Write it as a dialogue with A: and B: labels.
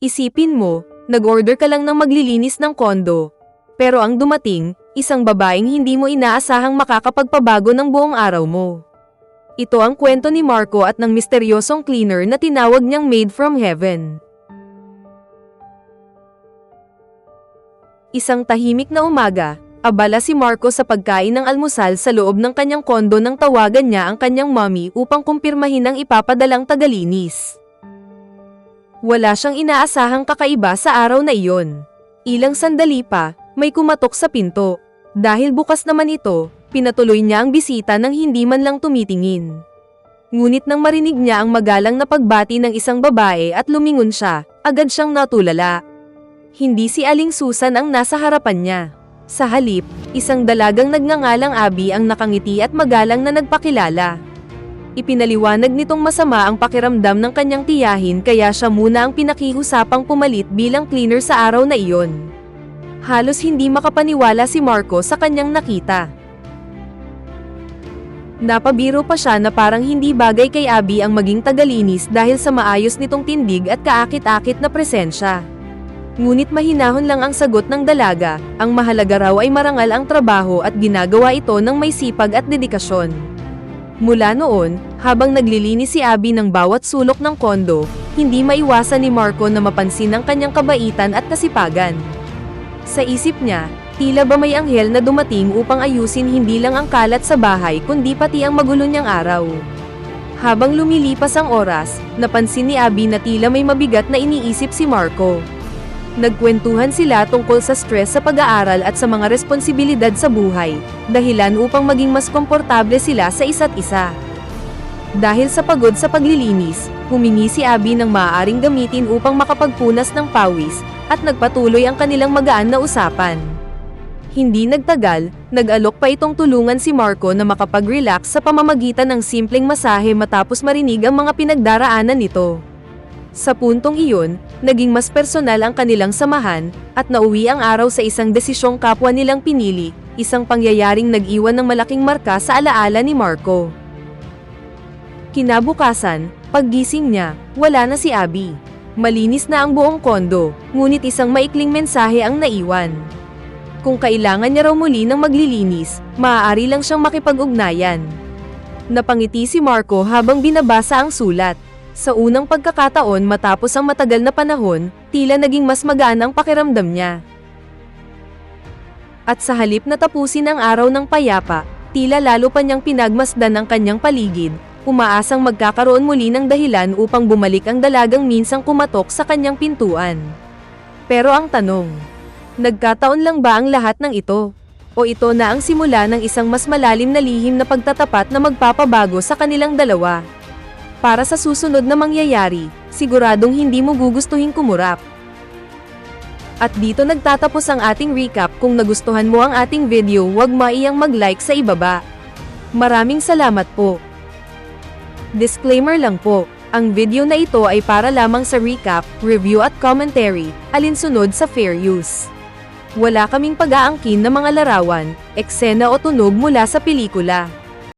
A: Isipin mo, nag-order ka lang ng maglilinis ng kondo. Pero ang dumating, isang babaeng hindi mo inaasahang makakapagpabago ng buong araw mo. Ito ang kwento ni Marco at ng misteryosong cleaner na tinawag niyang Maid from Heaven. Isang tahimik na umaga, abala si Marco sa pagkain ng almusal sa loob ng kanyang kondo nang tawagan niya ang kanyang mommy upang kumpirmahin ang ipapadalang tagalinis. Wala siyang inaasahang kakaiba sa araw na iyon. Ilang sandali pa, may kumatok sa pinto. Dahil bukas naman ito, pinatuloy niya ang bisita nang hindi man lang tumitingin. Ngunit nang marinig niya ang magalang na pagbati ng isang babae at lumingon siya, agad siyang natulala. Hindi si Aling Susan ang nasa harapan niya. Sa halip, isang dalagang nagngangalang Abby ang nakangiti at magalang na nagpakilala. Ipinaliwanag nitong masama ang pakiramdam ng kanyang tiyahin kaya siya muna ang pinakihusapang pumalit bilang cleaner sa araw na iyon. Halos hindi makapaniwala si Marco sa kanyang nakita. Napabiro pa siya na parang hindi bagay kay Abby ang maging tagalinis dahil sa maayos nitong tindig at kaakit-akit na presensya. Ngunit mahinahon lang ang sagot ng dalaga, ang mahalaga raw ay marangal ang trabaho at ginagawa ito ng may sipag at dedikasyon. Mula noon, habang naglilinis si Abby ng bawat sulok ng kondo, hindi maiwasan ni Marco na mapansin ang kanyang kabaitan at kasipagan. Sa isip niya, tila ba may anghel na dumating upang ayusin hindi lang ang kalat sa bahay kundi pati ang magulo niyang araw. Habang lumilipas ang oras, napansin ni Abby na tila may mabigat na iniisip si Marco. Nagkwentuhan sila tungkol sa stress sa pag-aaral at sa mga responsibilidad sa buhay, dahilan upang maging mas komportable sila sa isa't isa. Dahil sa pagod sa paglilinis, humingi si Abby ng maaaring gamitin upang makapagpunas ng pawis, at nagpatuloy ang kanilang magaan na usapan. Hindi nagtagal, nag-alok pa itong tulungan si Marco na makapag-relax sa pamamagitan ng simpleng masahe matapos marinig ang mga pinagdaraanan nito. Sa puntong iyon, naging mas personal ang kanilang samahan, at nauwi ang araw sa isang desisyong kapwa nilang pinili, isang pangyayaring nag-iwan ng malaking marka sa alaala ni Marco. Kinabukasan, paggising niya, wala na si Abby. Malinis na ang buong kondo, ngunit isang maikling mensahe ang naiwan. Kung kailangan niya raw muli ng maglilinis, maaari lang siyang makipag-ugnayan. Napangiti si Marco habang binabasa ang sulat. Sa unang pagkakataon matapos ang matagal na panahon, tila naging mas magaan ang pakiramdam niya. At sa halip na tapusin ang araw ng payapa, tila lalo pa niyang pinagmasdan ang kanyang paligid, umaasang magkakaroon muli ng dahilan upang bumalik ang dalagang minsang kumatok sa kanyang pintuan. Pero ang tanong, nagkataon lang ba ang lahat ng ito? O ito na ang simula ng isang mas malalim na lihim na pagtatapat na magpapabago sa kanilang dalawa? Para sa susunod na mangyayari, siguradong hindi mo gugustuhin kumurap. At dito nagtatapos ang ating recap. Kung nagustuhan mo ang ating video, huwag maiyang mag-like sa ibaba. Maraming salamat po. Disclaimer lang po, ang video na ito ay para lamang sa recap, review at commentary, alinsunod sa fair use. Wala kaming pag-aangkin na mga larawan, eksena o tunog mula sa pelikula.